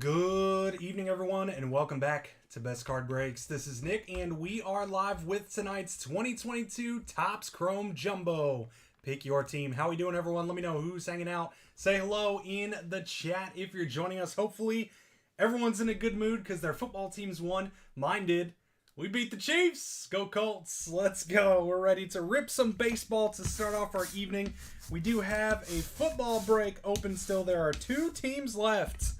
Good evening, everyone, and welcome back to Best Card Breaks. This is Nick, and we are live with tonight's 2022 Topps Chrome Jumbo. Pick your team. How we doing, everyone? Let me know who's hanging out. Say hello in the chat if you're joining us. Hopefully, everyone's in a good mood because their football teams won. Mine did. We beat the Chiefs. Go Colts. Let's go. We're ready to rip some baseball to start off our evening. We do have a football break open still. There are two teams left.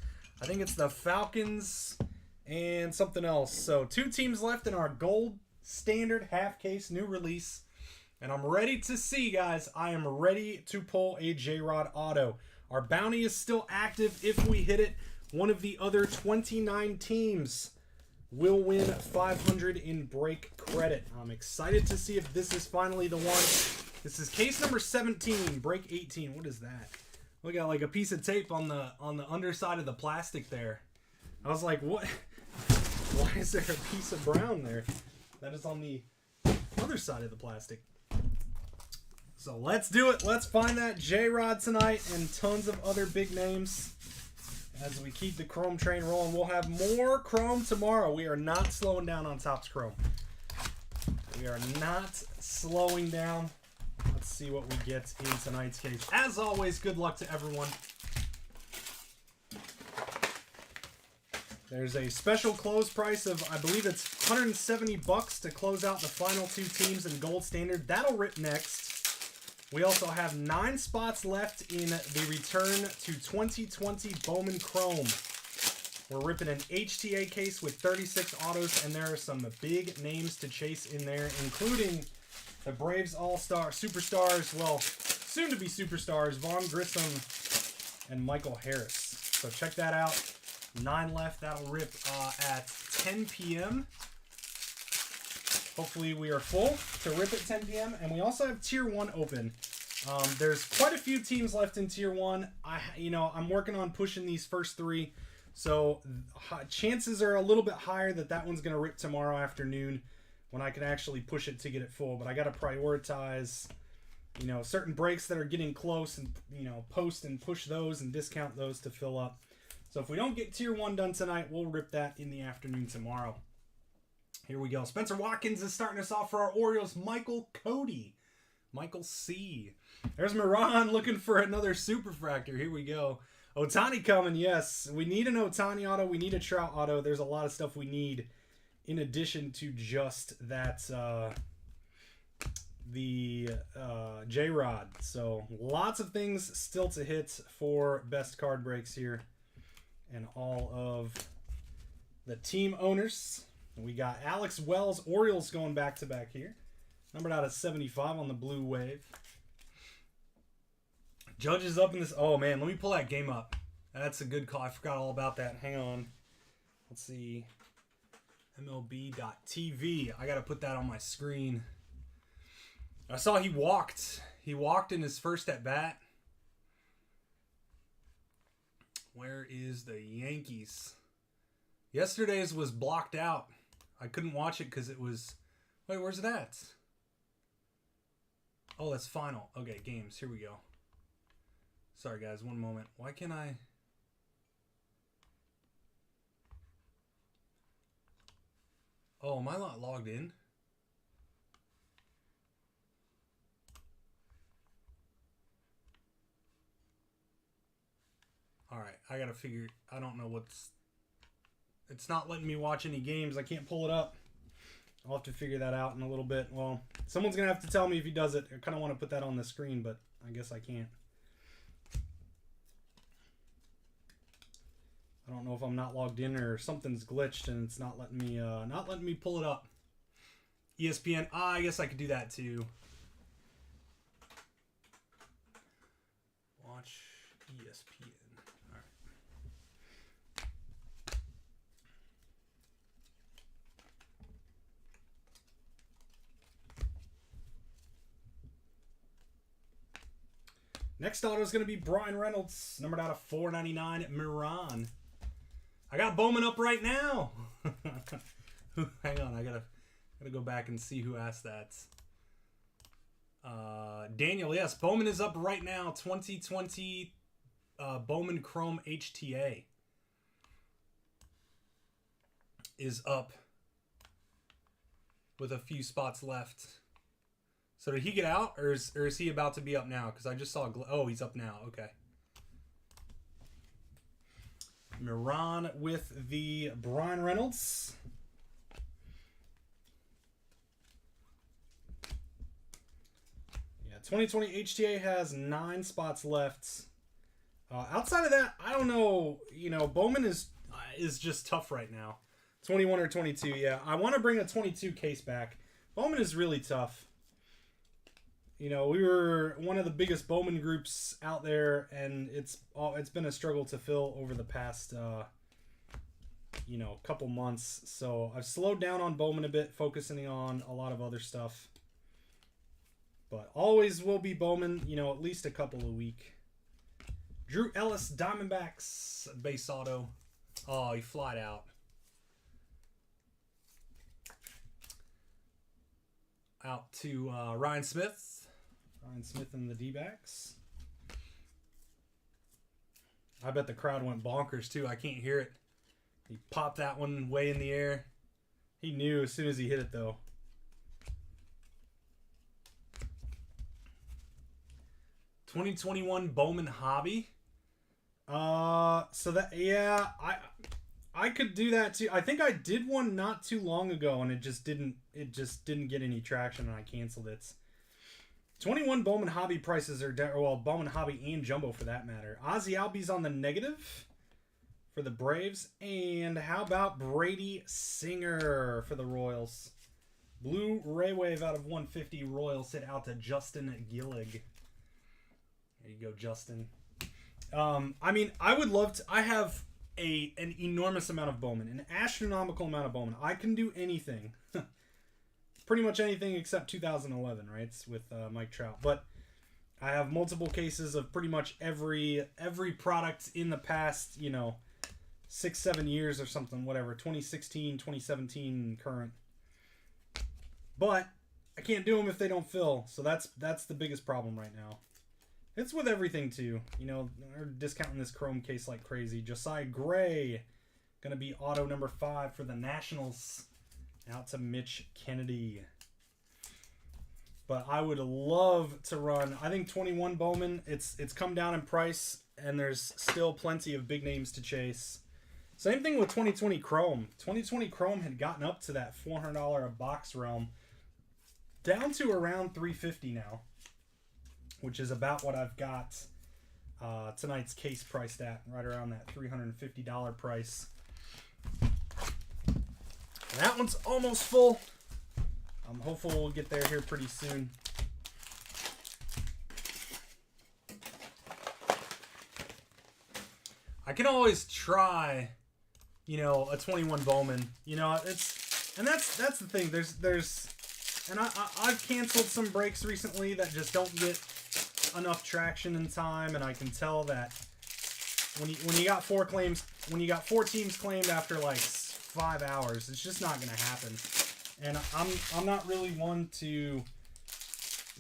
I think it's the Falcons and something else. So two teams left in our gold standard half case new release. And I'm ready to see, guys. I am ready to pull a J-Rod auto. Our bounty is still active. If we hit it, one of the other 29 teams will win 500 in break credit. I'm excited to see if this is finally the one. This is case number 17, break 18. What is that? We got like a piece of tape on the underside of the plastic there. I was like, what? Why is there a piece of brown there? That is on the other side of the plastic. So let's do it. Let's find that J-Rod tonight and tons of other big names as we keep the Chrome train rolling. We'll have more Chrome tomorrow. We are not slowing down on Topps Chrome. We are not slowing down. Let's see what we get in tonight's case. As always, good luck to everyone. There's a special close price of, I believe it's $170 to close out the final two teams in gold standard. That'll rip next. We also have 9 spots left in the return to 2020 Bowman Chrome. We're ripping an HTA case with 36 autos, and there are some big names to chase in there, including the Braves All-Star Superstars, well, soon to be Superstars, Vaughn Grissom and Michael Harris. So check that out. 9 left. That'll rip at 10 p.m. Hopefully we are full to rip at 10 p.m. And we also have Tier 1 open. There's quite a few teams left in Tier 1. I'm working on pushing these first 3. So chances are a little bit higher that one's going to rip tomorrow afternoon, when I can actually push it to get it full. But I got to prioritize, certain breaks that are getting close and, post and push those and discount those to fill up. So if we don't get Tier 1 done tonight, we'll rip that in the afternoon tomorrow. Here we go. Spencer Watkins is starting us off for our Orioles. Michael Cody. Michael C. There's Miran looking for another Superfractor. Here we go. Ohtani coming, yes. We need an Ohtani auto. We need a Trout auto. There's a lot of stuff we need in addition to just that, the J-Rod. So lots of things still to hit for best card breaks here. And all of the team owners. We got Alex Wells, Orioles going back-to-back here. Numbered out of 75 on the Blue Wave. Judges up in this. Oh, man, let me pull that game up. That's a good call. I forgot all about that. Hang on. Let's see. MLB.TV. I got to put that on my screen. I saw he walked. He walked in his first at-bat. Where is the Yankees? Yesterday's was blocked out. I couldn't watch it because it was... Wait, where's it at? Oh, that's final. Okay, games. Here we go. Sorry, guys. One moment. Why can't I... Oh, am I not logged in? Alright, I gotta figure... I don't know what's... It's not letting me watch any games. I can't pull it up. I'll have to figure that out in a little bit. Well, someone's gonna have to tell me if he does it. I kind of want to put that on the screen, but I guess I can't. I don't know if I'm not logged in or something's glitched and it's not letting me pull it up. ESPN. I guess I could do that too. Watch ESPN. All right. Next auto is going to be Brian Reynolds, numbered out of 499 Miran. I got Bowman up right now. Hang on, I gotta go back and see who asked that. Daniel, yes, Bowman is up right now. 2020 Bowman Chrome HTA. is up with a few spots left. So did he get out, or is he about to be up now? Because I just saw... Oh, he's up now. Okay. Miran with the Brian Reynolds. Yeah, 2020 HTA has 9 spots left. Outside of that, I don't know. You know, Bowman is just tough right now. 21 or 22, yeah. I want to bring a 22 case back. Bowman is really tough. You know, we were one of the biggest Bowman groups out there, and it's been a struggle to fill over the past, couple months. So I've slowed down on Bowman a bit, focusing on a lot of other stuff. But always will be Bowman, at least a couple a week. Drew Ellis, Diamondbacks, base auto. Oh, he flied out. Out to Ryan Smith. Ryan Smith and the D-backs. I bet the crowd went bonkers, too. I can't hear it. He popped that one way in the air. He knew as soon as he hit it, though. $2021 Bowman Hobby. So that, yeah, I could do that too. I think I did one not too long ago, and it just didn't get any traction, and I canceled it. 21 Bowman Hobby prices are Bowman Hobby and Jumbo for that matter. Ozzie Albies on the negative for the Braves, and how about Brady Singer for the Royals? Blue Ray Wave out of 150. Royals hit out to Justin Gillig. There you go, Justin. I mean, I would love to. I have an enormous amount of Bowman, an astronomical amount of Bowman. I can do anything. Pretty much anything except 2011, right? It's with Mike Trout. But I have multiple cases of pretty much every product in the past, 6-7 years or something, whatever. 2016, 2017, current. But I can't do them if they don't fill. So that's the biggest problem right now. It's with everything too. They're discounting this Chrome case like crazy. Josiah Gray, gonna be auto number 5 for the Nationals. Out to Mitch Kennedy. But I would love to run. I think 21 Bowman. It's come down in price, and there's still plenty of big names to chase. Same thing with 2020 Chrome. 2020 Chrome had gotten up to that $400 a box realm, down to around $350 now, which is about what I've got tonight's case priced at, right around that $350 price. That one's almost full. I'm hopeful we'll get there here pretty soon. I can always try, a 21 Bowman. That's the thing. And I've canceled some breaks recently that just don't get enough traction in time, and I can tell that when you got 4 teams claimed after like 5 hours, it's just not going to happen. And I'm not really one to...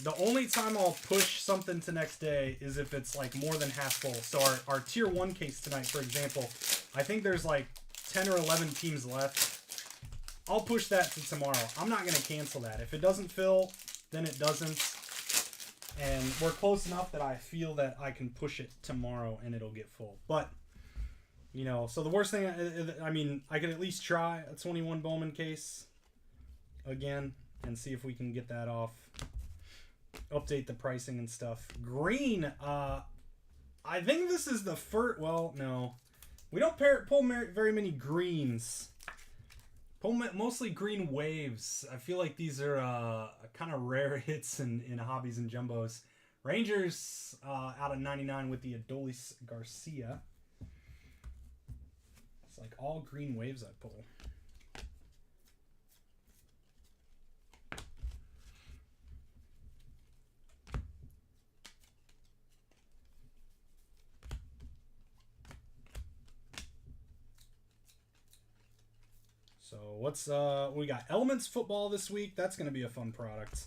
The only time I'll push something to next day is if it's like more than half full. So our tier 1 case tonight, for example, I think there's like 10 or 11 teams left. I'll push that to tomorrow. I'm not going to cancel that. If it doesn't fill, then it doesn't. And we're close enough that I feel that I can push it tomorrow and it'll get full. But... so the worst thing, I could at least try a 21 Bowman case again and see if we can get that off. Update the pricing and stuff. Green, I think this is the first, well, no. We don't pull very many greens. Pull mostly green waves. I feel like these are kind of rare hits in hobbies and jumbos. Rangers out of 99 with the Adolis Garcia. Like all green waves I pull. So we got Elements Football this week. That's going to be a fun product.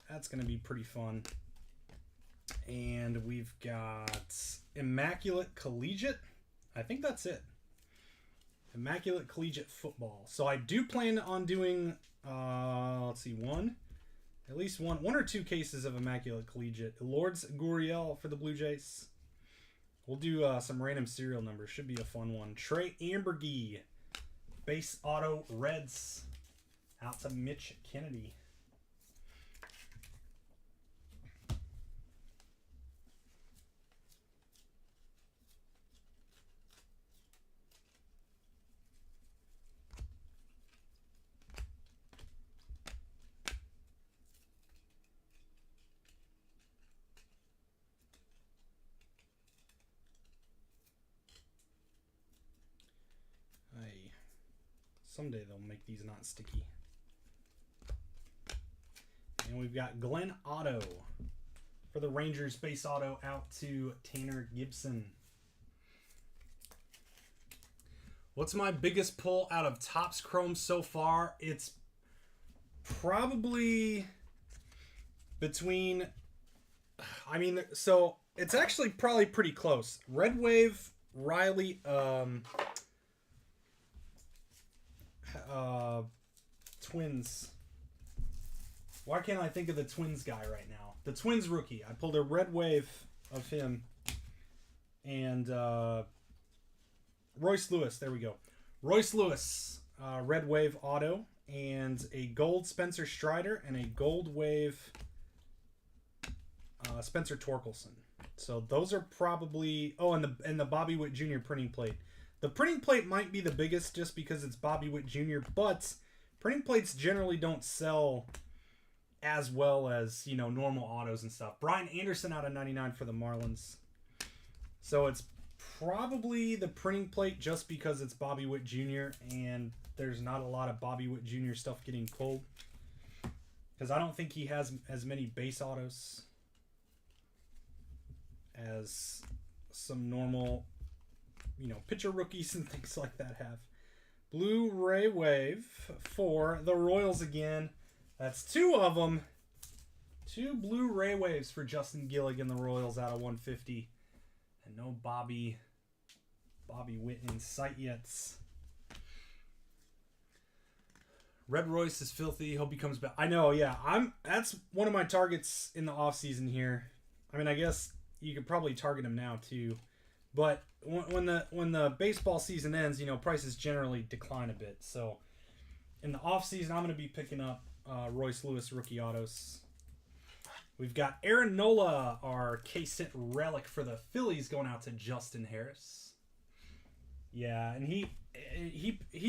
That's going to be pretty fun. And we've got Immaculate Collegiate. I think that's it. Immaculate Collegiate Football. So I do plan on doing, let's see, at least one or two cases of Immaculate Collegiate. Lourdes Gurriel for the Blue Jays. We'll do some random serial numbers. Should be a fun one. Trey Ambergy, base auto Reds. Out to Mitch Kennedy. Someday they'll make these not sticky. And we've got Glenn Otto for the Rangers, base auto out to Tanner Gibson. What's my biggest pull out of Topps Chrome so far? It's probably between, so it's actually probably pretty close. Red Wave, Riley, Twins. Why can't I think of the Twins guy right now? The Twins rookie. I pulled a Red Wave of him. And Royce Lewis. There we go. Royce Lewis. Red Wave auto. And a gold Spencer Strider. And a gold wave Spencer Torkelson. So those are probably... Oh, and the Bobby Witt Jr. printing plate. The printing plate might be the biggest just because it's Bobby Witt Jr., but printing plates generally don't sell as well as, normal autos and stuff. Brian Anderson out of 99 for the Marlins. So it's probably the printing plate just because it's Bobby Witt Jr. and there's not a lot of Bobby Witt Jr. stuff getting pulled. Because I don't think he has as many base autos as some normal... pitcher rookies and things like that have. Blu-ray Wave for the Royals again. That's two of them. Two Blu-ray Waves for Justin Gilligan, the Royals, out of 150. And no Bobby Witt in sight yet. Red Royce is filthy. Hope he comes back. I know, yeah. That's one of my targets in the offseason here. I guess you could probably target him now too. But when the baseball season ends, prices generally decline a bit. So in the offseason, I'm going to be picking up Royce Lewis rookie autos. We've got Aaron Nola, our case-hit relic for the Phillies, going out to Justin Harris. Yeah, and he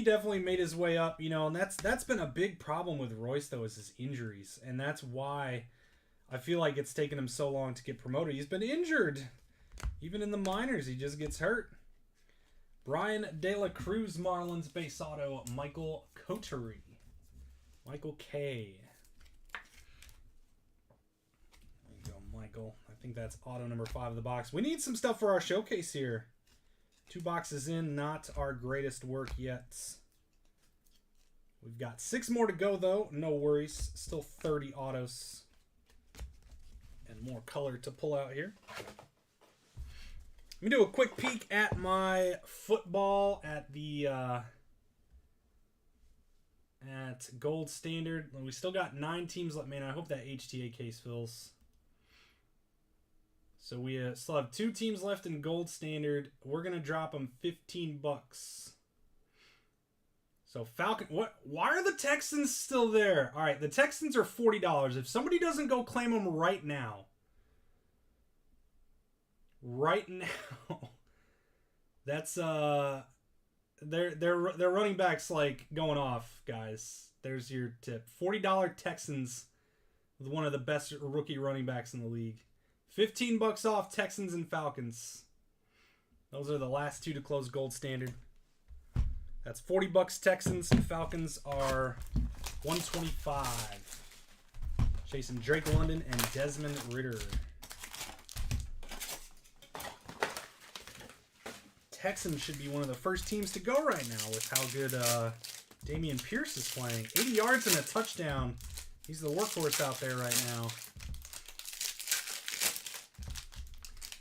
definitely made his way up, and that's been a big problem with Royce, though, is his injuries. And that's why I feel like it's taken him so long to get promoted. He's been injured. Even in the minors, he just gets hurt. Brian De La Cruz, Marlins base auto, Michael Coterie. Michael K. There you go, Michael. I think that's auto number 5 of the box. We need some stuff for our showcase here. 2 boxes in, not our greatest work yet. We've got 6 more to go, though. No worries. Still 30 autos. And more color to pull out here. Let me do a quick peek at my football at the at Gold Standard. We still got 9 teams left. Man, I hope that HTA case fills. So we still have 2 teams left in Gold Standard. We're gonna drop them $15. So Falcon, what? Why are the Texans still there? All right, the Texans are $40. If somebody doesn't go claim them right now. That's their running backs like going off, guys. There's your tip. $40 Texans with one of the best rookie running backs in the league. $15 off Texans and Falcons. Those are the last 2 to close Gold Standard. That's $40 Texans. Falcons are $125. Chasing Drake London and Desmond Ridder. Texans should be one of the first teams to go right now with how good Dameon Pierce is playing. 80 yards and a touchdown. He's the workhorse out there right now.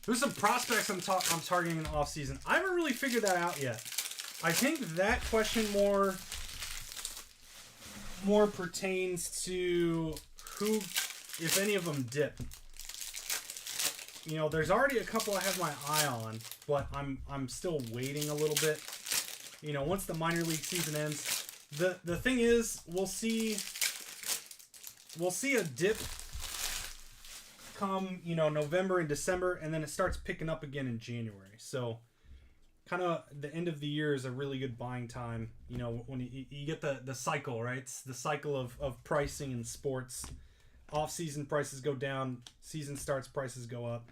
Who's some prospects I'm targeting in the offseason? I haven't really figured that out yet. I think that question more pertains to who, if any of them dip. You know, there's already a couple I have my eye on, but I'm still waiting a little bit. You know, once the minor league season ends, the thing is, we'll see a dip come, you know, November and December, and then it starts picking up again in January. So kind of the end of the year is a really good buying time. You know, when you get the cycle, right? It's the cycle of pricing in sports. Off-season prices go down, season starts, prices go up.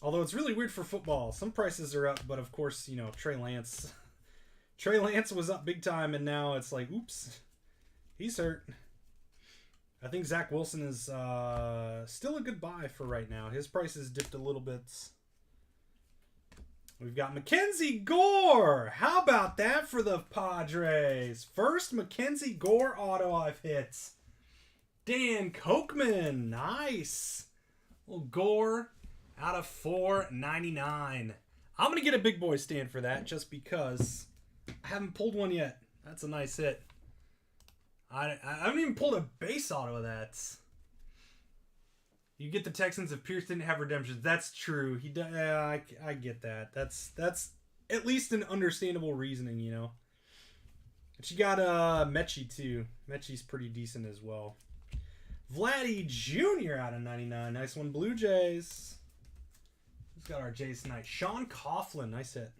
Although it's really weird for football. Some prices are up, but of course, you know, Trey Lance was up big time, and now it's like, oops, he's hurt. I think Zach Wilson is still a good buy for right now. His price has dipped a little bit. We've got Mackenzie Gore. How about that for the Padres? First Mackenzie Gore auto I've hit. Dan Kochman. Nice. Little Gore out of $4.99. I'm going to get a big boy stand for that just because I haven't pulled one yet. That's a nice hit. I haven't even pulled a base auto of that. You get the Texans if Pierce didn't have redemptions. That's true. I get that. That's at least an understandable reasoning, you know. But you got Mechie too. Mechie's pretty decent as well. Vladdy Jr. out of 99. Nice one, Blue Jays. Who's got our Jays tonight? Sean Coughlin. Nice hit.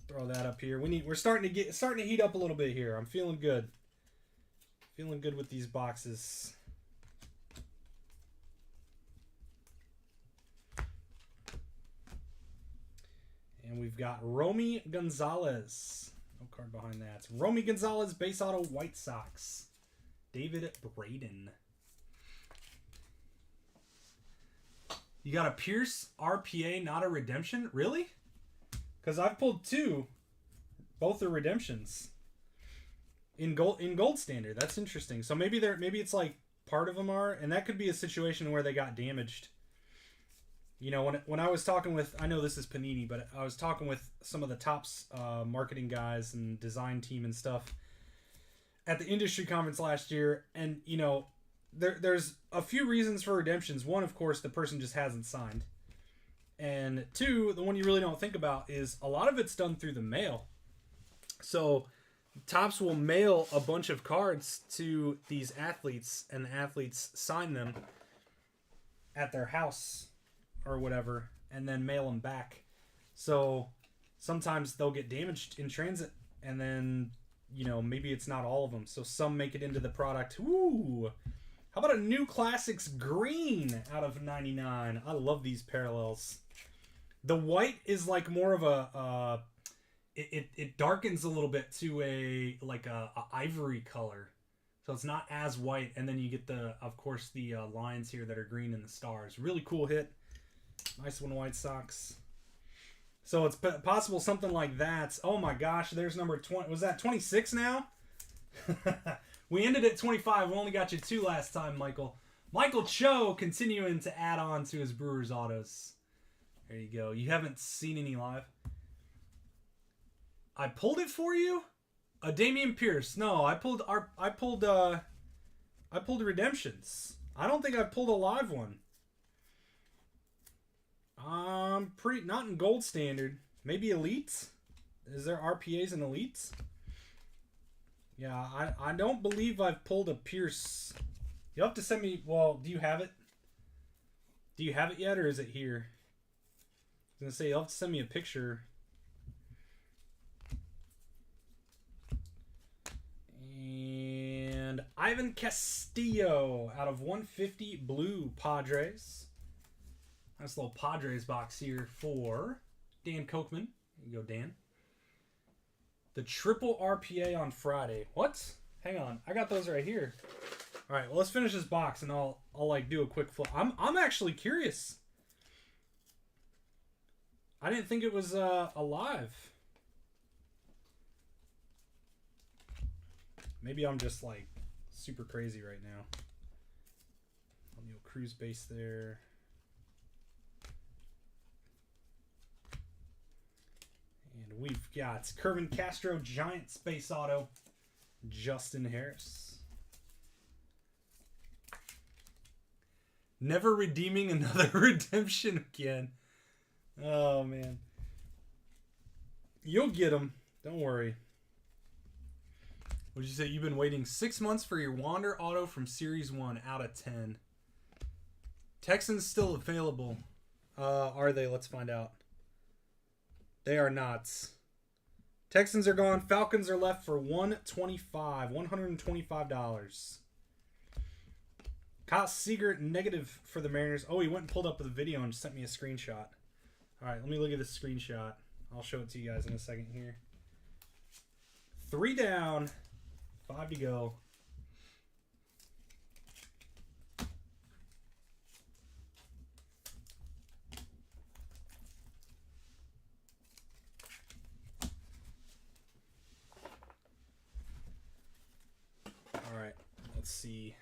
Throw that up here. We're starting to heat up a little bit here. I'm feeling good. Feeling good with these boxes. And we've got Romy Gonzalez. No card behind that. It's Romy Gonzalez, base auto, White Sox. David Braden. You got a Pierce RPA, not a redemption? Really? Because I've pulled two. Both are redemptions. In gold standard. That's interesting. So maybe it's like part of them are, and that could be a situation where they got damaged. You know, when I was talking with, I know this is Panini, but I was talking with some of the Topps marketing guys and design team and stuff at the industry conference last year, and you know, there's a few reasons for redemptions. One, of course, the person just hasn't signed. And two, the one you really don't think about is a lot of it's done through the mail. So Topps will mail a bunch of cards to these athletes, and the athletes sign them at their house or whatever, and then mail them back. So sometimes they'll get damaged in transit, and then, you know, maybe it's not all of them. So some make it into the product. Ooh. How about a New Classics green out of 99? I love these parallels. The white is like more of a it darkens a little bit to a ivory color, so it's not as white. And then you get of course the lines here that are green and the stars. Really cool hit. Nice one, White Sox. So it's possible something like that. Oh my gosh, there's number 20. Was that 26 now? We ended at 25. We only got you 2 last time, Michael. Michael Cho continuing to add on to his Brewers autos. There you go. You haven't seen any live. I pulled it for you? A Damian Pierce. No, I pulled redemptions. I don't think I pulled a live one. Not in gold standard. Maybe elites? Is there RPAs in elites? Yeah, I don't believe I've pulled a Pierce. You'll have to send me, well, do you have it? Do you have it yet, or is it here? I was going to say, you'll have to send me a picture. And Ivan Castillo out of 150 blue Padres. Nice little Padres box here for Dan Kochman. There you go, Dan. The triple RPA on Friday. What? Hang on. I got those right here. All right, well, let's finish this box and I'll like do a quick flip. I'm actually curious. I didn't think it was alive. Maybe I'm just like super crazy right now. Cruise base there. And got Kervin Castro, Giant Space Auto, Justin Harris. Never redeeming another redemption again. Oh, man. You'll get them. Don't worry. What'd you say? You've been waiting 6 months for your Wander Auto from Series 1 out of 10. Texans still available. Are they? Let's find out. They are not. Texans are gone. Falcons are left for $125. Kyle Seager, negative for the Mariners. Oh, he went and pulled up the video and sent me a screenshot. All right, let me look at this screenshot. I'll show it to you guys in a second here. 3 down, 5 to go. All right, let's see.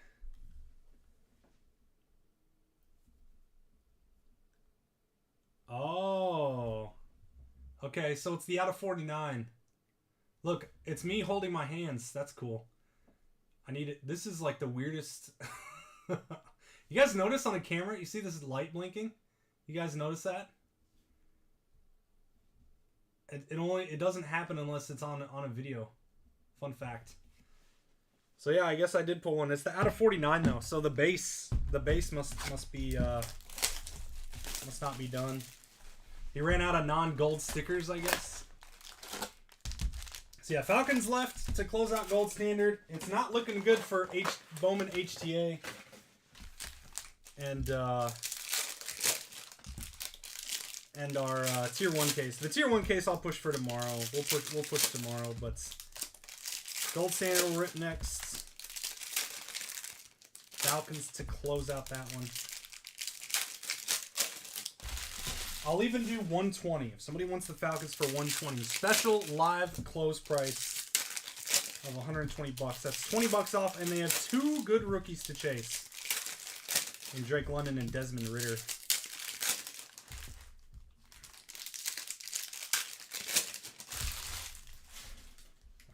Oh. Okay, so it's the out of 49. Look, it's me holding my hands. That's cool. I need it. This is like the weirdest. You guys notice on the camera? You see this light blinking? You guys notice that? It doesn't happen unless it's on a video. Fun fact. So yeah, I guess I did pull one. It's the out of 49 though. So the base must be must not be done. He ran out of non-gold stickers, I guess. So yeah, Falcons left to close out gold standard. It's not looking good for Bowman HTA. And our tier 1 case. The tier 1 case I'll push for tomorrow. We'll push tomorrow, but gold standard will rip next. Falcons to close out that one. I'll even do 120. If somebody wants the Falcons for 120, special live close price of 120 bucks. That's 20 bucks off, and they have 2 good rookies to chase. And Drake London and Desmond Ridder.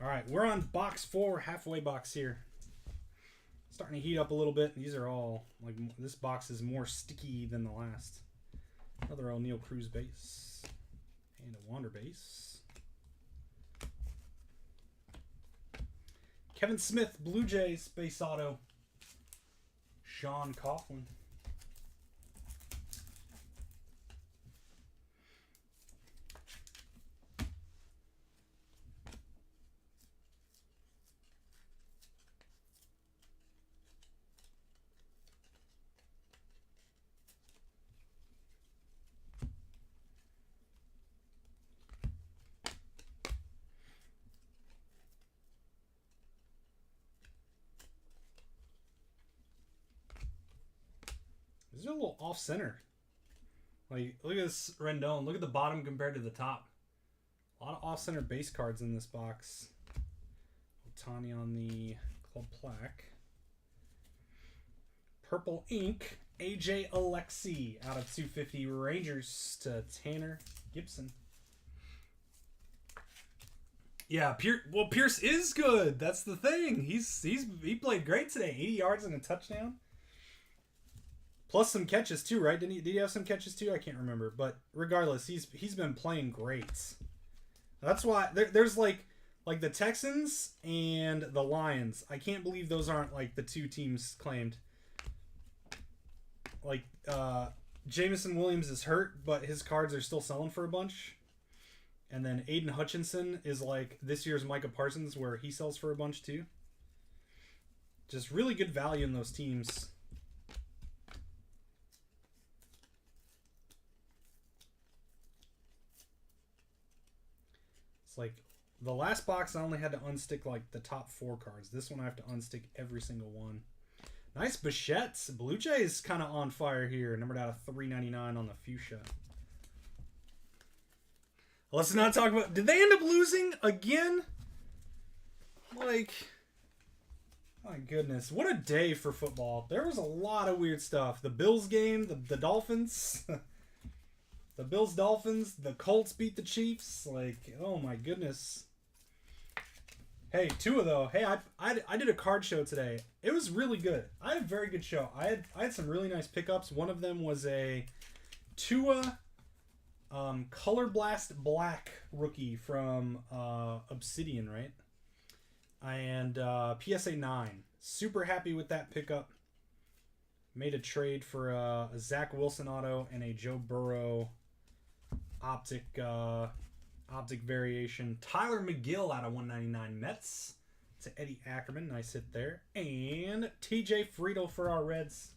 All right, we're on box 4, halfway box here. Starting to heat up a little bit. These are all, like, this box is more sticky than the last. Another O'Neal Cruz base. And a Wander base. Kevin Smith, Blue Jays, base auto. Sean Coughlin. These are a little off center. Like, look at this Rendon. Look at the bottom compared to the top. A lot of off center base cards in this box. Otani on the club plaque. Purple ink. AJ Alexi out of 250. Rangers to Tanner Gibson. Yeah, Pierce is good. That's the thing. He played great today. 80 yards and a touchdown. Plus some catches too, right? Did he have some catches too? I can't remember. But regardless, he's been playing great. That's why there's like the Texans and the Lions. I can't believe those aren't like the 2 teams claimed. Like Jamison Williams is hurt, but his cards are still selling for a bunch. And then Aiden Hutchinson is like this year's Micah Parsons, where he sells for a bunch too. Just really good value in those teams. It's like the last box I only had to unstick like the top 4 cards. This one I have to unstick every single one. Nice Bichettes. Blue Jays kind of on fire here. Numbered out of 399 on the fuchsia. Let's not talk about... Did they end up losing again? Like... My goodness. What a day for football. There was a lot of weird stuff. The Bills game, the Dolphins... The Bills Dolphins, the Colts beat the Chiefs. Like, oh my goodness. Hey, Tua though. Hey, I did a card show today. It was really good. I had a very good show. I had some really nice pickups. One of them was a Tua Color Blast Black rookie from Obsidian, right? And PSA 9. Super happy with that pickup. Made a trade for a Zach Wilson auto and a Joe Burrow optic variation. Tyler McGill out of 199 Mets to Eddie Ackerman. Nice hit there. And TJ Friedel for our Reds.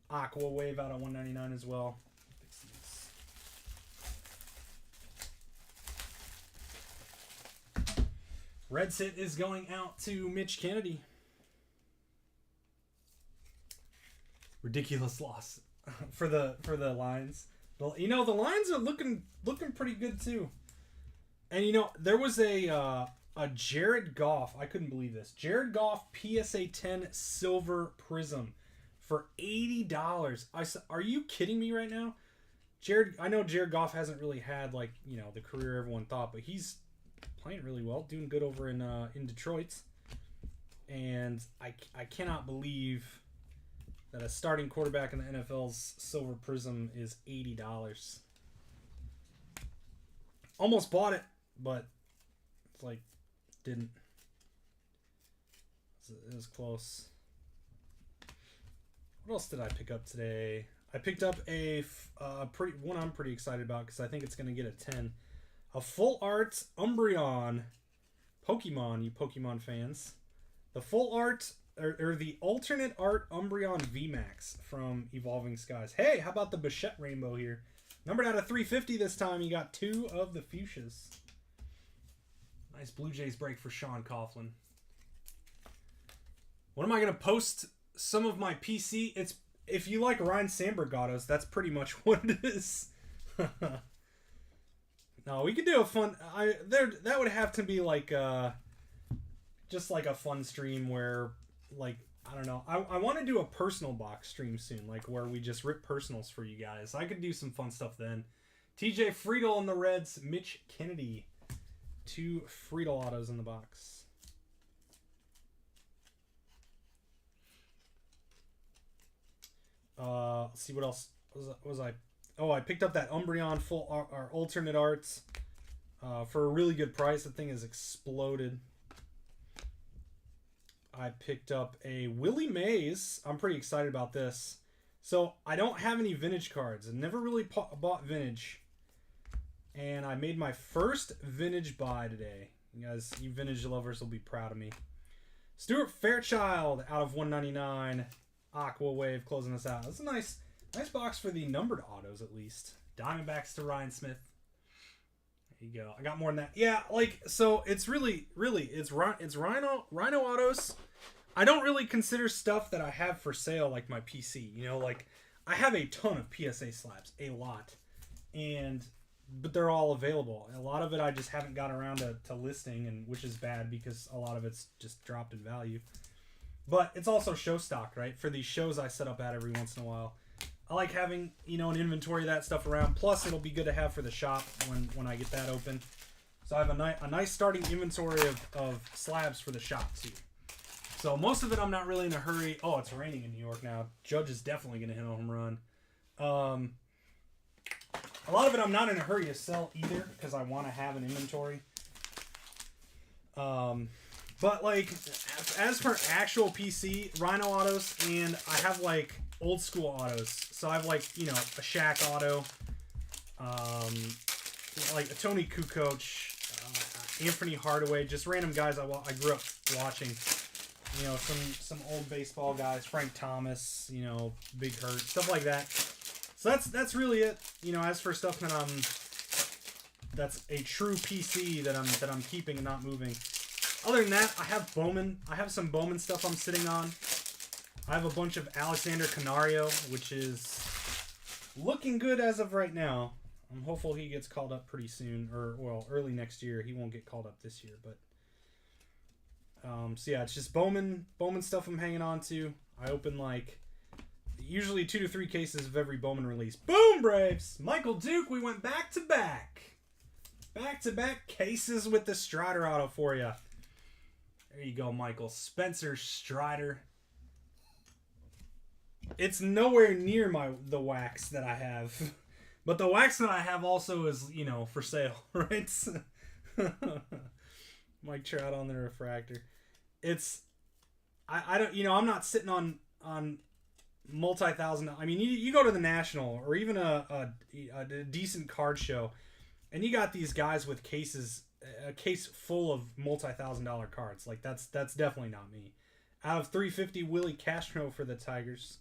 Aqua Wave out of 199 as well. Reds hit is going out to Mitch Kennedy. Ridiculous loss for the Lions. You know, the Lions are looking pretty good too. And you know, there was a Jared Goff. I couldn't believe this. Jared Goff PSA 10 Silver Prism for $80. Are you kidding me right now? I know Jared Goff hasn't really had, like, you know, the career everyone thought, but he's playing really well, doing good over in Detroit. And I cannot believe that a starting quarterback in the NFL's Silver Prism is $80. Almost bought it, but it's like didn't. It was close. What else did I pick up today? I picked up a one I'm pretty excited about because I think it's going to get a 10. A full art Umbreon Pokemon, you Pokemon fans. The full art or the alternate art Umbreon VMAX from Evolving Skies. Hey, how about the Bichette Rainbow here? Numbered out of 350 this time. You got 2 of the fuchsias. Nice Blue Jays break for Sean Coughlin. When am I going to post some of my PC? It's if you like Ryan Sandberg autos, that's pretty much what it is. No, we could do a fun. That would have to be like just like a fun stream where, like, I don't know. I want to do a personal box stream soon, like where we just rip personals for you guys. I could do some fun stuff then. TJ Friedel in the Reds, Mitch Kennedy. 2 Friedel autos in the box. Let's see what else was I. Oh, I picked up that Umbreon full or alternate arts for a really good price. The thing has exploded. I picked up a Willie Mays. I'm pretty excited about this. So I don't have any vintage cards. I never really bought vintage. And I made my first vintage buy today. You guys, you vintage lovers will be proud of me. Stuart Fairchild out of 199. Aqua Wave closing us out. That's a nice box for the numbered autos at least. Diamondbacks to Ryan Smith. There you go. I got more than that. Yeah, like, so it's really it's Rhino autos. I don't really consider stuff that I have for sale like my PC. You know, like I have a ton of PSA slabs, a lot, but they're all available. A lot of it I just haven't got around to listing, and which is bad because a lot of it's just dropped in value. But it's also show stock, right? For these shows I set up at every once in a while. I like having, you know, an inventory of that stuff around. Plus, it'll be good to have for the shop when I get that open. So I have a nice starting inventory of slabs for the shop too. So most of it I'm not really in a hurry. Oh, it's raining in New York now. Judge is definitely going to hit a home run. A lot of it I'm not in a hurry to sell either because I want to have an inventory. But like, as for actual PC, Rhino autos, and I have like old school autos. So I have like, you know, a Shaq auto, like a Tony Kukoc, Anthony Hardaway, just random guys I grew up watching. You know, some old baseball guys, Frank Thomas, you know, Big Hurt, stuff like that. So that's really it. You know, as for stuff that's a true PC that I'm keeping and not moving. Other than that, I have Bowman. I have some Bowman stuff I'm sitting on. I have a bunch of Alexander Canario, which is looking good as of right now. I'm hopeful he gets called up pretty soon, or well, early next year. He won't get called up this year, but so yeah, it's just Bowman stuff I'm hanging on to. I open like usually 2 to 3 cases of every Bowman release. Boom, Braves! Michael Duke, we went back to back. Back to back cases with the Strider auto for you. There you go, Michael. Spencer Strider. It's nowhere near the wax that I have. But the wax that I have also is, you know, for sale, right? Mike Trout on the refractor. It's, I don't, you know, I'm not sitting on multi-thousand. I mean, you go to the National or even a decent card show, and you got these guys with cases, a case full of multi-$1,000 cards. Like that's definitely not me. Out of 350, Willie Castro for the Tigers.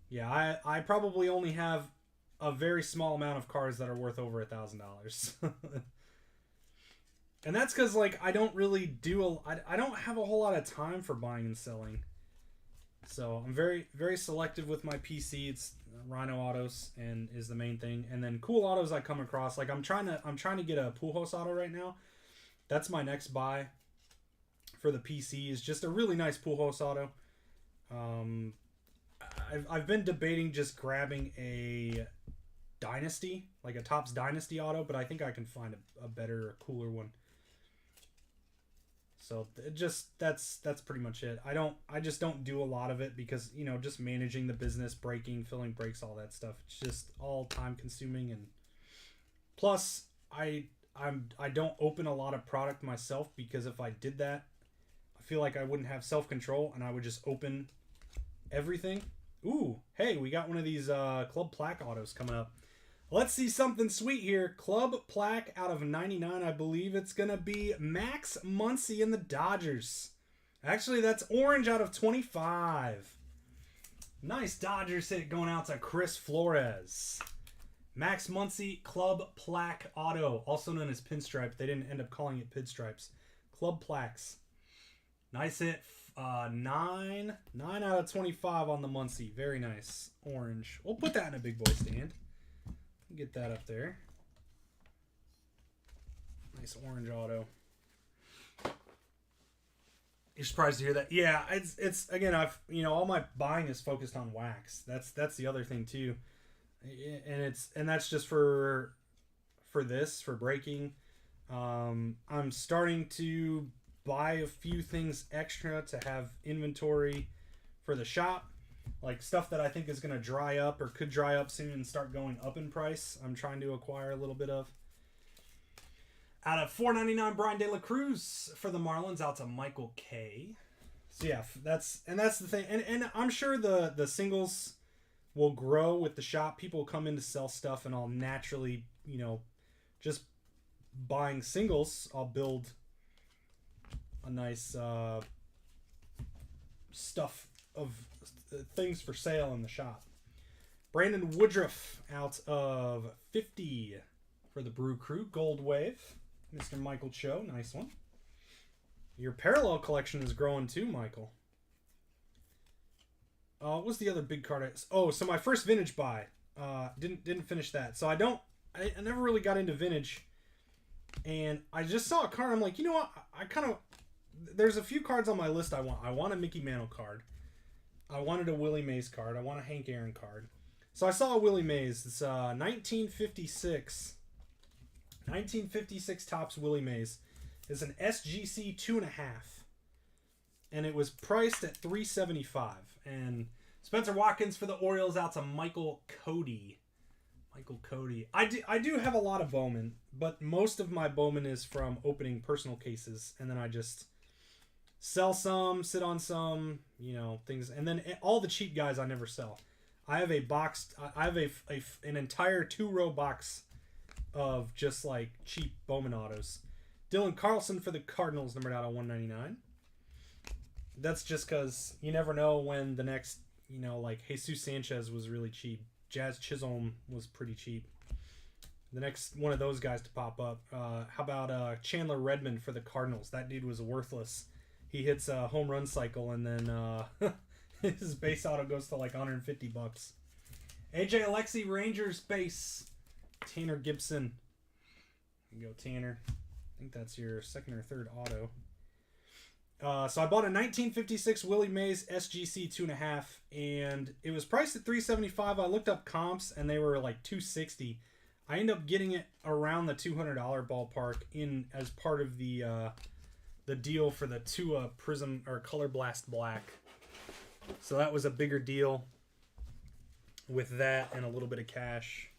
Yeah, I probably only have a very small amount of cards that are worth over $1,000. And that's because, like, I don't really I don't have a whole lot of time for buying and selling. So I'm very, very selective with my PC. It's Rhino Autos and is the main thing. And then cool autos I come across. Like I'm trying to get a Pujols auto right now. That's my next buy for the PC, is just a really nice Pujols auto. I've been debating just grabbing a Dynasty, like a Topps Dynasty auto, but I think I can find a better, cooler one. So that's pretty much it. I just don't do a lot of it because, you know, just managing the business, breaking, filling breaks, all that stuff. It's just all time consuming, and plus I don't open a lot of product myself, because if I did that, I feel like I wouldn't have self-control and I would just open everything. Ooh, hey, we got one of these Club Plaque autos coming up. Let's see something sweet here. Club Plaque out of 99. I believe it's going to be Max Muncy and the Dodgers. Actually, that's orange out of 25. Nice Dodgers hit going out to Chris Flores. Max Muncy Club Plaque auto, also known as Pinstripe. They didn't end up calling it Pinstripes. Club Plaques. Nice hit. 9 out of 25 on the Muncy. Very nice. Orange. We'll put that in a big boy stand. Get that up there. Nice orange auto. You're surprised to hear that? Yeah, it's again, all my buying is focused on wax. That's the other thing too. And that's just for breaking. I'm starting to buy a few things extra to have inventory for the shop, like stuff that I think is going to dry up or could dry up soon and start going up in price. I'm trying to acquire a little bit of. Out of $4.99, Brian De La Cruz for the Marlins, out to Michael K. So yeah, that's the thing, and I'm sure the singles will grow with the shop. People come in to sell stuff, and I'll naturally, just buying singles, I'll build a nice stuff of things for sale in the shop. Brandon Woodruff out of 50 for the Brew Crew. Gold Wave. Mr. Michael Cho. Nice one. Your parallel collection is growing too, Michael. What was the other big card? So my first vintage buy. Didn't finish that. So I never really got into vintage. And I just saw a card. I'm like, you know what? There's a few cards on my list I want. I want a Mickey Mantle card. I wanted a Willie Mays card. I want a Hank Aaron card. So I saw a Willie Mays. It's 1956. 1956 Topps Willie Mays. It's an SGC 2.5. And it was priced at $375. And Spencer Watkins for the Orioles, out to Michael Cody. Michael Cody. I do have a lot of Bowman, but most of my Bowman is from opening personal cases, and then I just sell some, sit on some, things, and then all the cheap guys I never sell. I have an entire 2-row box of just like cheap Bowman autos. Dylan Carlson for the Cardinals, numbered out of 199. That's just because you never know when the next, like Jesus Sanchez was really cheap. Jazz Chisholm was pretty cheap. The next one of those guys to pop up. How about Chandler Redmond for the Cardinals? That dude was worthless. He hits a home run cycle, and then his base auto goes to like $150. AJ Alexi, Rangers base. Tanner Gibson. There you go, Tanner. I think that's your second or third auto. So I bought a 1956 Willie Mays SGC 2.5, and it was priced at $375. I looked up comps, and they were like $260. I ended up getting it around the $200 ballpark in as part of the deal for the Tua Prism or Color Blast Black. So that was a bigger deal with that and a little bit of cash.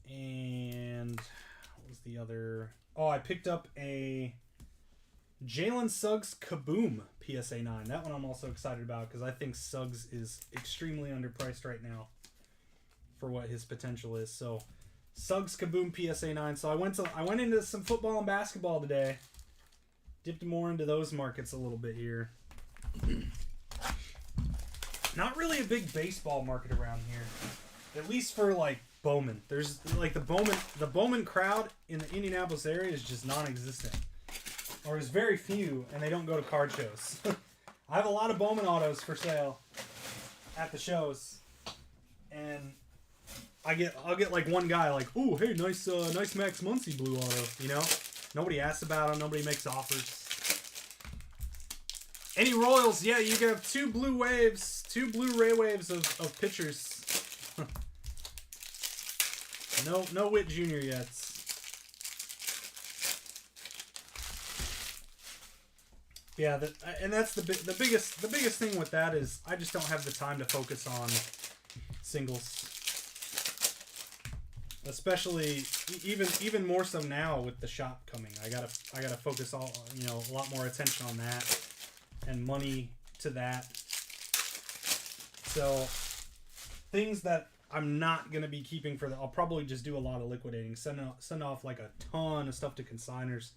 And what was the other? Oh, I picked up a Jalen Suggs Kaboom PSA 9. That one I'm also excited about because I think Suggs is extremely underpriced right now for what his potential is. So Suggs Kaboom PSA 9. So I went into some football and basketball today. Dipped more into those markets a little bit here. Not really a big baseball market around here. At least for like Bowman. There's like the Bowman crowd in the Indianapolis area is just non-existent. Or is very few, and they don't go to card shows. I have a lot of Bowman autos for sale at the shows. And I'll get like one guy like, "Oh, hey, nice Max Muncy blue auto," you know? Nobody asks about them, nobody makes offers. Any Royals? Yeah, you have two Blu-ray waves of pitchers. No Witt Jr. yet. Yeah, and that's the biggest thing with that is I just don't have the time to focus on singles. Especially even more so now with the shop coming. I gotta focus a lot more attention on that and money to that. So things that I'm not gonna be keeping I'll probably just do a lot of liquidating. Send off like a ton of stuff to consigners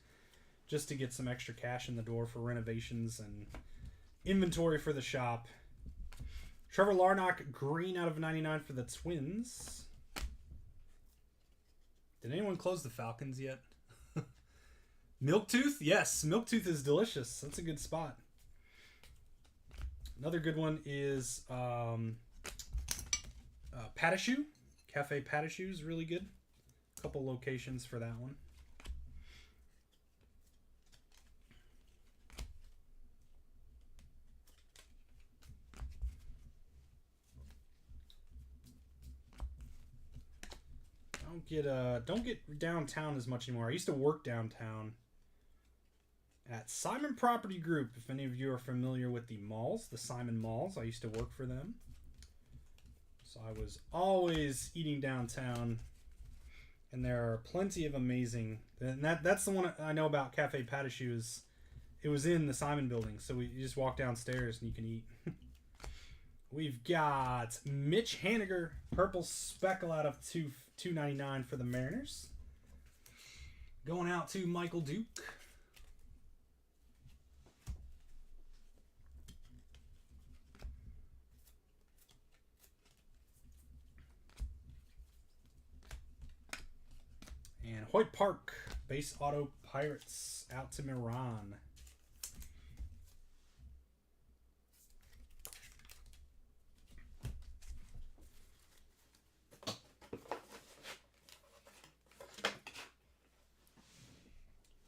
just to get some extra cash in the door for renovations and inventory for the shop. Trevor Larnach green out of 99 for the Twins. Did anyone close the Falcons yet? Milktooth? Yes, Milktooth is delicious. That's a good spot. Another good one is Patashu. Cafe Patashu is really good. A couple locations for that one. Don't get downtown as much anymore. I used to work downtown at Simon Property Group. If any of you are familiar with the malls, the Simon Malls, I used to work for them. So I was always eating downtown, and there are plenty of amazing. And that's the one I know about Cafe Patashu is it was in the Simon building, so you just walk downstairs and you can eat. We've got Mitch Haniger, purple speckle out of $2.99 for the Mariners. Going out to Michael Duke. And Hoyt Park, base auto Pirates out to Miran.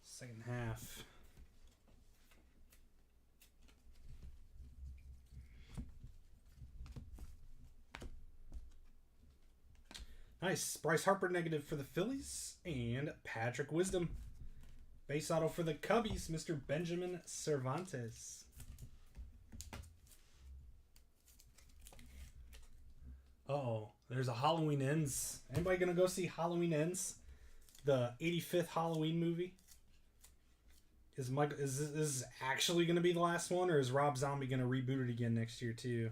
Second half. Nice. Bryce Harper negative for the Phillies. And Patrick Wisdom. Base auto for the Cubbies, Mr. Benjamin Cervantes. Uh-oh. There's a Halloween Ends. Anybody going to go see Halloween Ends? The 85th Halloween movie? Is this actually going to be the last one, or is Rob Zombie going to reboot it again next year too?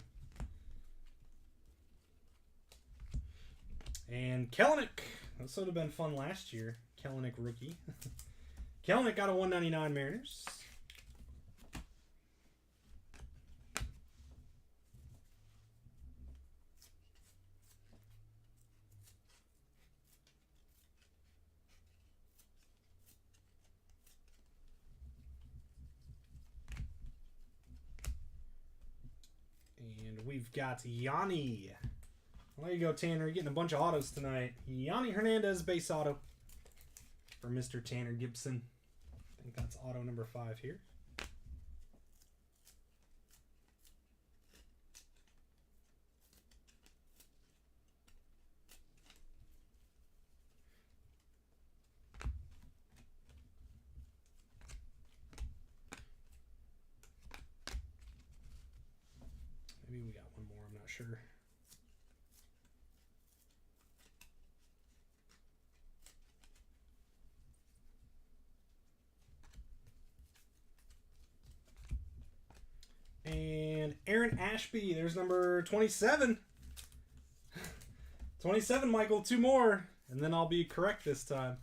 And Kellenic. This would have been fun last year. Kellenic rookie. Kellenic got a 199 Mariners. And we've got Yanni. Well, there you go, Tanner. You're getting a bunch of autos tonight. Yanni Hernandez, base auto for Mr. Tanner Gibson. I think that's auto number 5 here. Maybe we got one more, I'm not sure. And Aaron Ashby, there's number 27. 27, Michael, 2 more. And then I'll be correct this time.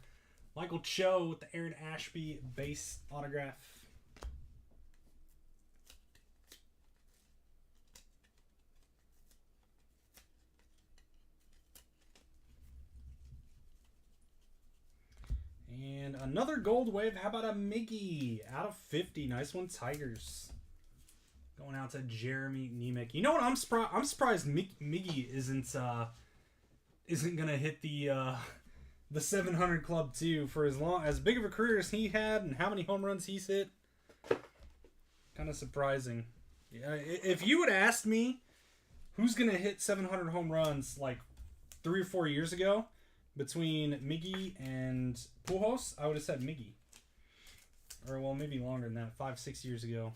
Michael Cho with the Aaron Ashby base autograph. And another gold wave. How about a Miggy out of 50? Nice one, Tigers. Going out to Jeremy Nemec. You know what? I'm surprised Miggy isn't gonna hit the 700 club too for as big of a career as he had and how many home runs he's hit. Kind of surprising. Yeah, if you would asked me who's gonna hit 700 home runs like 3 or 4 years ago between Miggy and Pujols, I would have said Miggy. Or well, maybe longer than that, 5-6 years ago.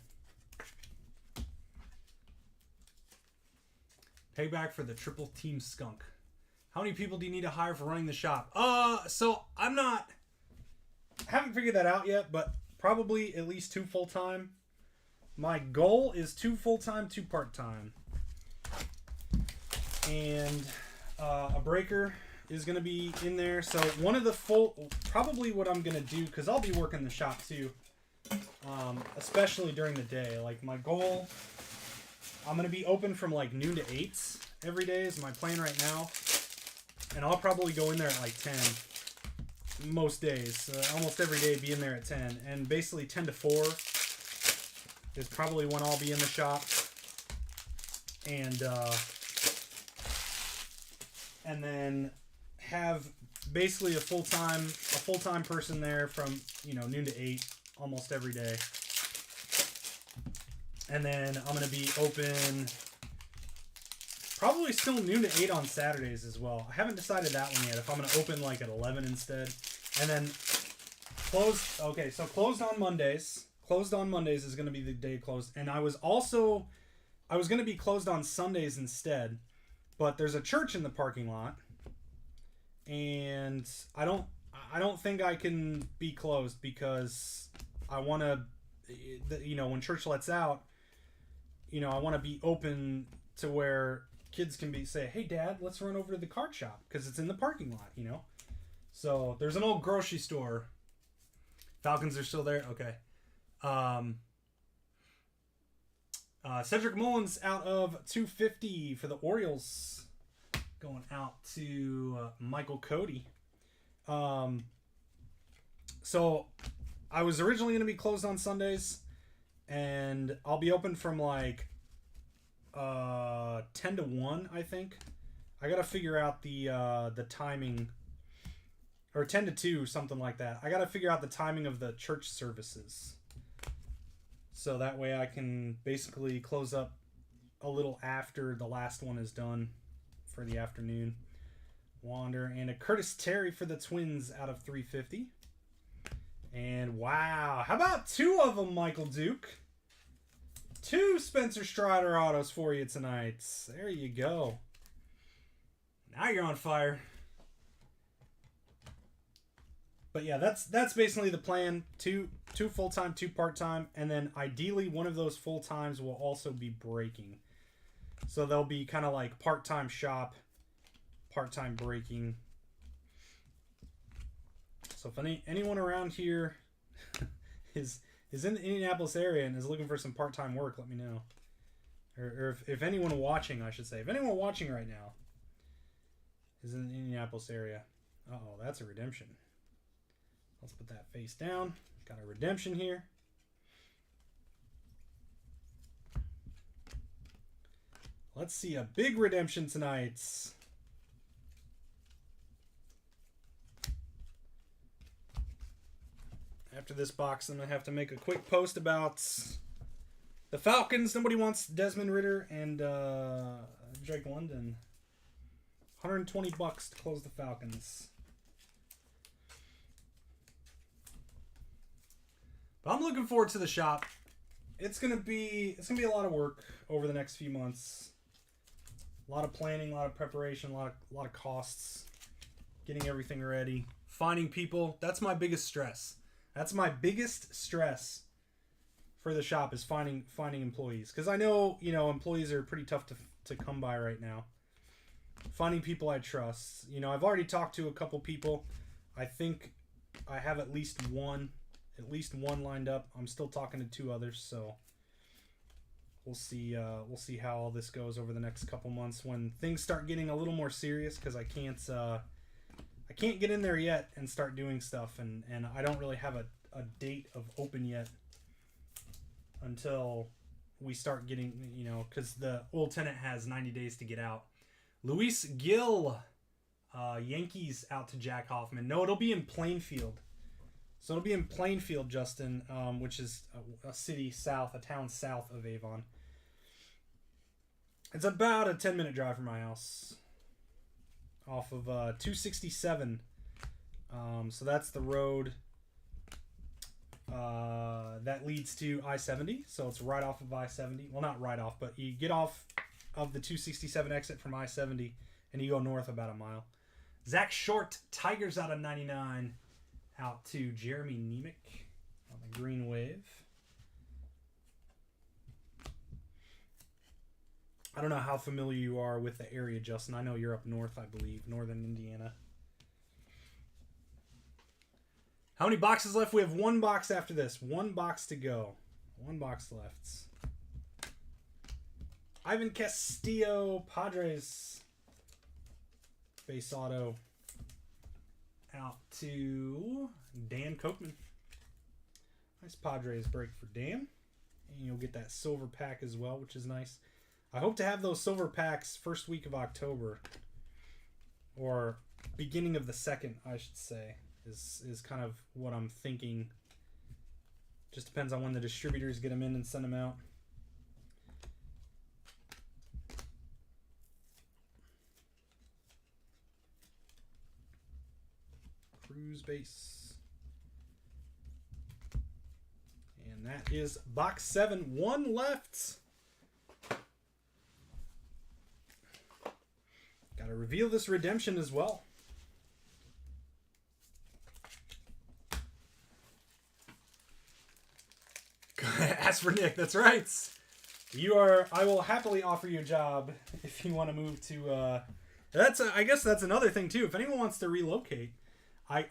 Payback for the triple team skunk. How many people do you need to hire for running the shop? So haven't figured that out yet, but probably at least 2 full-time. My goal is 2 full-time, 2 part-time. And a breaker is going to be in there. So one of the probably what I'm going to do, because I'll be working the shop too, especially during the day. Like my goal, I'm going to be open from like noon to 8 every day is my plan right now. And I'll probably go in there at like 10 most days. Almost every day be in there at 10. And basically 10 to 4 is probably when I'll be in the shop. And then have basically a full-time person there from, noon to 8 almost every day. And then I'm going to be open probably still noon to 8 on Saturdays as well. I haven't decided that one yet, if I'm going to open like at 11 instead. And then closed. Okay, so closed on Mondays. Closed on Mondays is going to be the day closed. And I was going to be closed on Sundays instead. But there's a church in the parking lot. And I don't think I can be closed because I want to, when church lets out, I want to be open to where kids can say, hey, Dad, let's run over to the card shop because it's in the parking lot, So there's an old grocery store. Falcons are still there? Okay. Cedric Mullins out of 250 for the Orioles. Going out to Michael Cody. So I was originally going to be closed on Sundays, and I'll be open from like 10 to 1, I think. I got to figure out the timing, or 10 to 2, something like that. I got to figure out the timing of the church services. So that way I can basically close up a little after the last one is done for the afternoon. Wander and a Curtis Terry for the Twins out of 350. And wow, how about 2 of them, Michael Duke? 2 Spencer Strider autos for you tonight. There you go. Now you're on fire. But yeah, that's basically the plan. 2 full-time, 2 part-time, and then ideally one of those full-times will also be breaking. So they'll be kind of like part-time shop, part-time breaking. So if anyone around here is in the Indianapolis area and is looking for some part-time work, let me know. Or if anyone watching, I should say. If anyone watching right now is in the Indianapolis area. Uh-oh, that's a redemption. Let's put that face down. Got a redemption here. Let's see a big redemption tonight. After this box, I'm going to have to make a quick post about the Falcons. Nobody wants Desmond Ridder and Drake London. $120 to close the Falcons. But I'm looking forward to the shop. It's gonna be a lot of work over the next few months. A lot of planning, a lot of preparation, a lot of costs. Getting everything ready. Finding people. That's my biggest stress. That's my biggest stress for the shop is finding employees. Because I know, employees are pretty tough to come by right now. Finding people I trust. I've already talked to a couple people. I think I have at least one lined up. I'm still talking to 2 others, so we'll see how all this goes over the next couple months when things start getting a little more serious, because I can't get in there yet and start doing stuff, and I don't really have a date of open yet until we start getting, because the old tenant has 90 days to get out. Luis Gil, Yankees out to Jack Hoffman. No, it'll be in Plainfield. So it'll be in Plainfield, Justin, which is a town south of Avon. It's about a 10-minute drive from my house. Off of 267. So that's the road that leads to I-70. So it's right off of I-70. Well, not right off, but you get off of the 267 exit from I-70 and you go north about a mile. Zach Short, Tigers out of 99. Out to Jeremy Nemec on the green wave. I don't know how familiar you are with the area, Justin. I know you're up north, I believe, northern Indiana. How many boxes left? We have 1 box after this. 1 box to go. 1 box left. Ivan Castillo, Padres. Base auto. Out to Dan Kochman. Nice Padres break for Dan. And you'll get that silver pack as well, which is nice. I hope to have those silver packs first week of October. Or beginning of the 2nd, I should say. Is kind of what I'm thinking. Just depends on when the distributors get them in and send them out. Cruise base. And that is box 7. 1 left. Got to reveal this redemption as well. As for Nick, that's right. I will happily offer you a job if you want to move to I guess that's another thing too. If anyone wants to relocate, I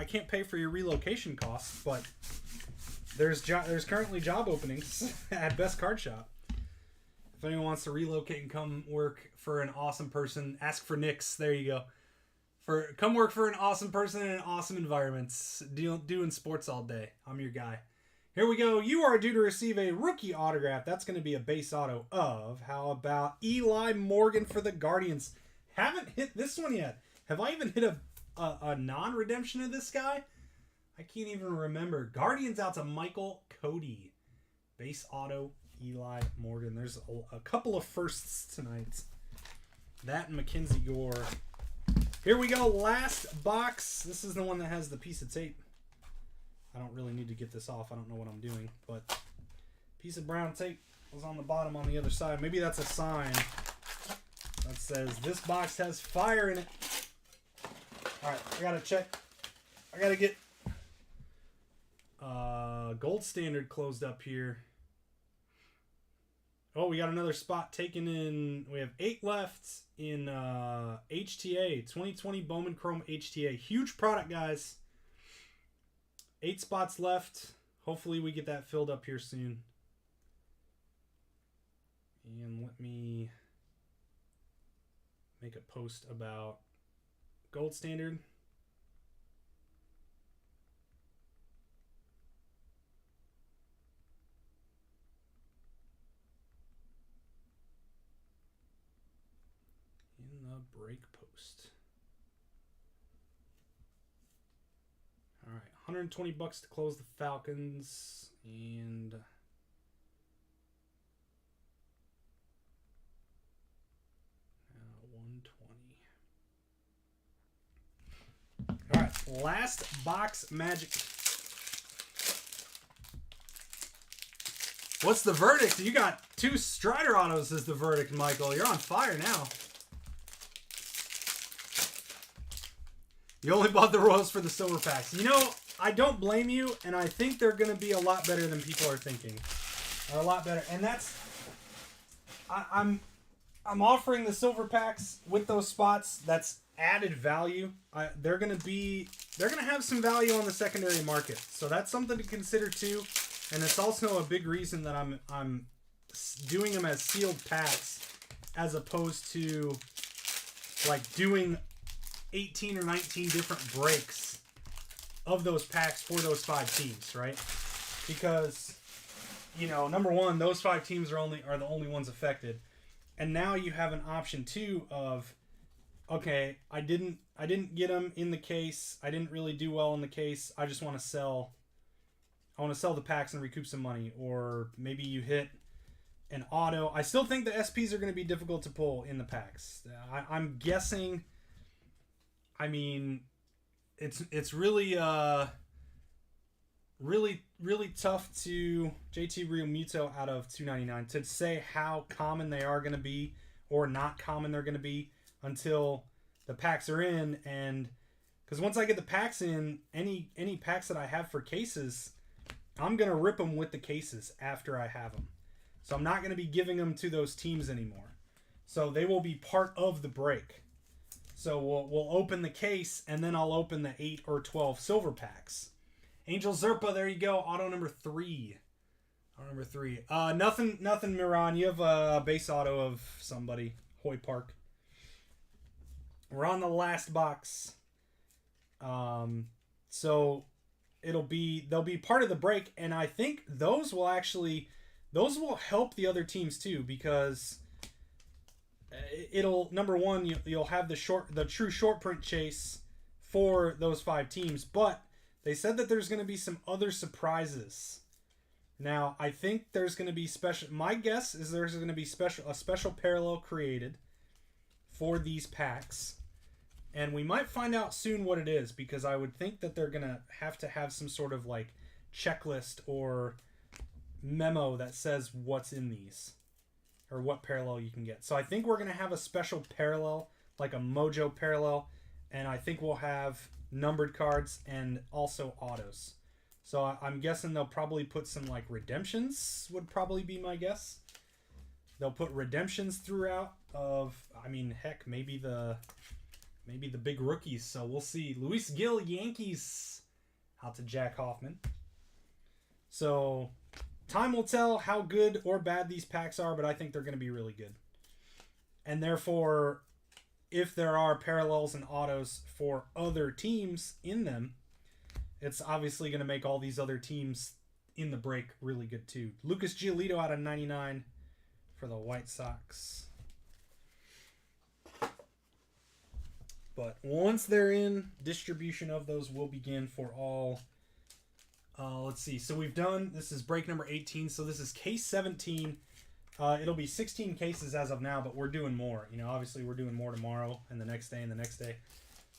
can't pay for your relocation costs, but there's currently job openings at Best Card Shop. If anyone wants to relocate and come work for an awesome person, ask for Nick's. There you go. Come work for an awesome person in an awesome environment, doing sports all day. I'm your guy. Here we go. You are due to receive a rookie autograph. That's going to be a base auto of, how about Eli Morgan for the Guardians? Haven't hit this one yet. Have I even hit a non-redemption of this guy? I can't even remember. Guardians out to Michael Cody. Base auto, Eli Morgan. There's a couple of firsts tonight. That and Mackenzie Gore. Here we go. Last box. This is the one that has the piece of tape. I don't really need to get this off. I don't know what I'm doing. But piece of brown tape was on the bottom on the other side. Maybe that's a sign that says this box has fire in it. Alright, I gotta check. I gotta get gold standard closed up here. Oh, we got another spot taken in. We have 8 left in HTA. 2020 Bowman Chrome HTA. Huge product, guys. 8 spots left. Hopefully we get that filled up here soon. And let me make a post about gold standard. In the break post. All right. $120 to close the Falcons, and 120. All right, last box Magic. What's the verdict? You got 2 Strider autos as the verdict, Michael. You're on fire now. You only bought the Royals for the silver packs. You know, I don't blame you, and I think they're going to be a lot better than people are thinking. Or a lot better. And that's... I'm offering the silver packs with those spots. That's added value. They're going to have some value on the secondary market. So that's something to consider too. And it's also a big reason that I'm doing them as sealed packs as opposed to like doing 18 or 19 different breaks of those packs for those 5 teams, right? Because, you know, number one, those 5 teams are the only ones affected. And now you have an option too of, okay, I didn't get them in the case. I didn't really do well in the case. I just want to sell. I want to sell the packs and recoup some money. Or maybe you hit an auto. I still think the SPs are going to be difficult to pull in the packs. I'm guessing. I mean, it's really really tough to JT Real Muto out of $299 to say how common they are going to be or not common they're going to be until the packs are in. And because once I get the packs in, any packs that I have for cases, I'm going to rip them with the cases after I have them. So I'm not going to be giving them to those teams anymore. So they will be part of the break. So we'll open the case, and then I'll open the 8 or 12 silver packs. Angel Zerpa, there you go. Auto number 3. Nothing, Miran. You have a base auto of somebody. Hoy Park. We're on the last box. So they'll be part of the break, and I think those will help the other teams too, because it'll, number one, you'll have the true short print chase for those 5 teams, but they said that there's going to be some other surprises. Now, I think there's going to be my guess is there's going to be a special parallel created for these packs. And we might find out soon what it is, because I would think that they're going to have some sort of like checklist or memo that says what's in these or what parallel you can get. So I think we're going to have a special parallel, like a Mojo parallel, and I think we'll have numbered cards and also autos. So I'm guessing they'll probably put some like redemptions, would probably be my guess. They'll put redemptions throughout of, I mean, heck, maybe the big rookies. So we'll see. Luis Gil, Yankees, out to Jack Hoffman. So time will tell how good or bad these packs are, but I think they're going to be really good. And therefore, if there are parallels and autos for other teams in them, it's obviously going to make all these other teams in the break really good too. Lucas Giolito out of 99 for the White Sox. But once they're in, distribution of those will begin for all. Let's see. So this is break number 18. So this is case 17. It'll be 16 cases as of now, but we're doing more. You know, obviously we're doing more tomorrow and the next day and the next day.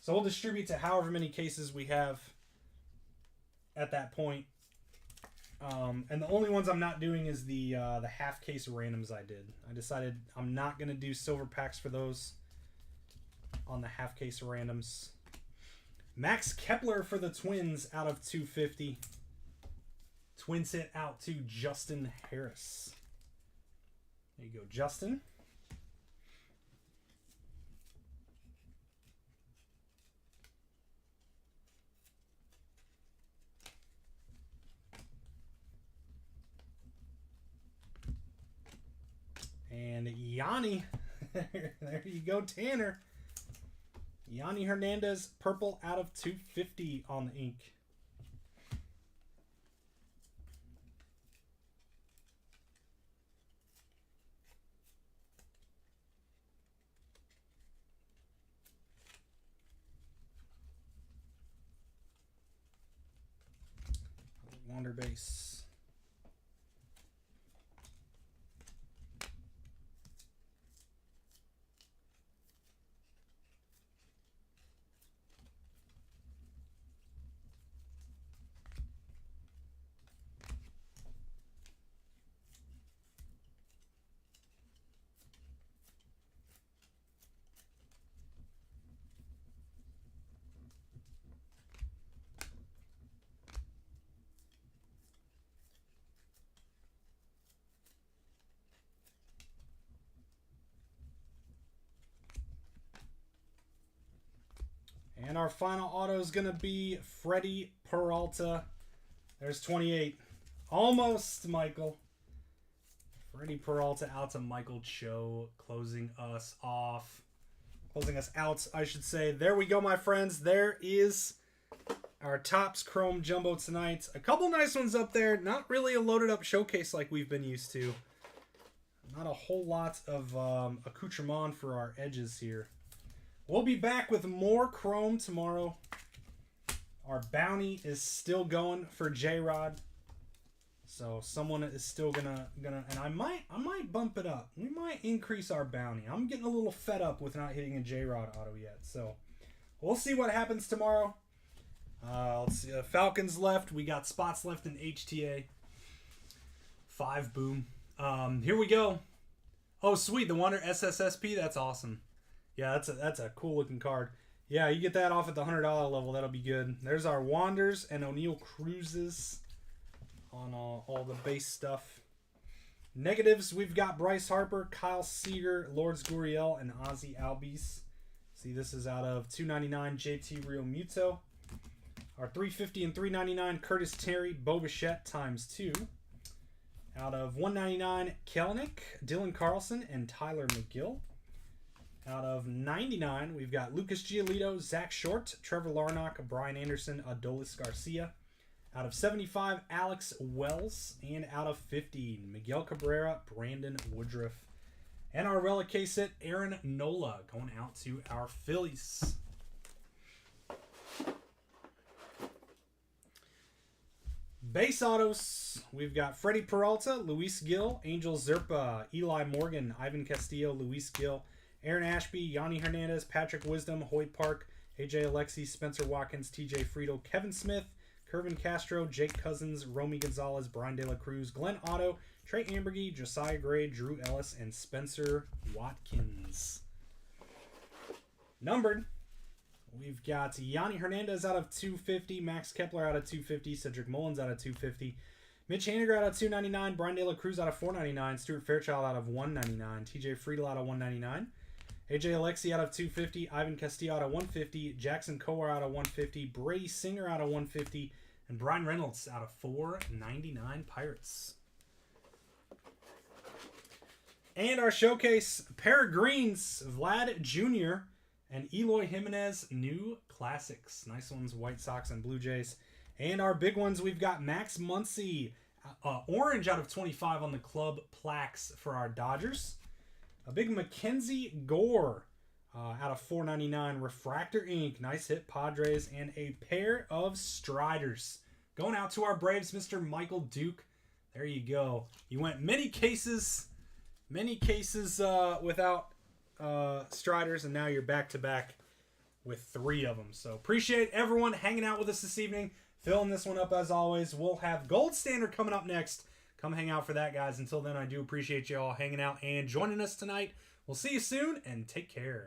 So we'll distribute to however many cases we have at that point. And the only ones I'm not doing is the half case randoms I did. I decided I'm not going to do silver packs for those on the half case randoms. Max Kepler for the Twins out of 250. Twins hit out to Justin Harris. There you go, Justin. And Yanni. There you go, Tanner. Yanni Hernandez, purple out of 250 on the ink. Wander base. And our final auto is going to be Freddie Peralta. There's 28. Almost, Michael. Freddie Peralta out to Michael Cho, closing us off. Closing us out, I should say. There we go, my friends. There is our Topps Chrome Jumbo tonight. A couple nice ones up there. Not really a loaded up showcase like we've been used to. Not a whole lot of accoutrement for our edges here. We'll be back with more Chrome tomorrow. Our bounty is still going for J-Rod. So someone is still gonna and I might bump it up. We might increase our bounty. I'm getting a little fed up with not hitting a J-Rod auto yet. So we'll see what happens tomorrow. Let's see. Falcons left. We got spots left in HTA. 5 boom. Here we go. Oh sweet, the Wander SSSP. That's awesome. Yeah, that's a cool looking card. Yeah, you get that off at the $100 level. That'll be good. There's our Wanders and O'Neal Cruzes on all the base stuff. Negatives, we've got Bryce Harper, Kyle Seager, Lourdes Gurriel, and Ozzie Albies. See, this is out of $299 JT Real Muto. Our $350 and $399 Curtis Terry, Bo Bichette ×2. Out of $199 Kelenic, Dylan Carlson, and Tyler McGill. Out of 99, we've got Lucas Giolito, Zach Short, Trevor Larnach, Brian Anderson, Adolis Garcia. Out of 75, Alex Wells. And out of 50, Miguel Cabrera, Brandon Woodruff. And our relic case set, Aaron Nola, going out to our Phillies. Base autos, we've got Freddie Peralta, Luis Gil, Angel Zerpa, Eli Morgan, Ivan Castillo, Luis Gil, Aaron Ashby, Yanni Hernandez, Patrick Wisdom, Hoyt Park, AJ Alexis, Spencer Watkins, TJ Friedel, Kevin Smith, Kervin Castro, Jake Cousins, Romy Gonzalez, Brian De La Cruz, Glenn Otto, Trey Ambergy, Josiah Gray, Drew Ellis, and Spencer Watkins. Numbered, we've got Yanni Hernandez out of 250, Max Kepler out of 250, Cedric Mullins out of 250, Mitch Haniger out of 299, Brian De La Cruz out of 499, Stuart Fairchild out of 199, TJ Friedel out of 199, AJ Alexi out of 250, Ivan Castillo out of 150, Jackson Kowar out of 150, Brady Singer out of 150, and Brian Reynolds out of 499 Pirates. And our showcase, pair of greens, Vlad Jr. and Eloy Jimenez, new classics. Nice ones, White Sox and Blue Jays. And our big ones, we've got Max Muncy, orange out of 25 on the club plaques for our Dodgers. A big Mackenzie Gore out of 499, Refractor Ink. Nice hit, Padres. And a pair of Striders. Going out to our Braves, Mr. Michael Duke. There you go. You went many cases without Striders, and now you're back-to-back with 3 of them. So appreciate everyone hanging out with us this evening. Filling this one up as always. We'll have Gold Standard coming up next. Come hang out for that, guys. Until then, I do appreciate you all hanging out and joining us tonight. We'll see you soon, and take care.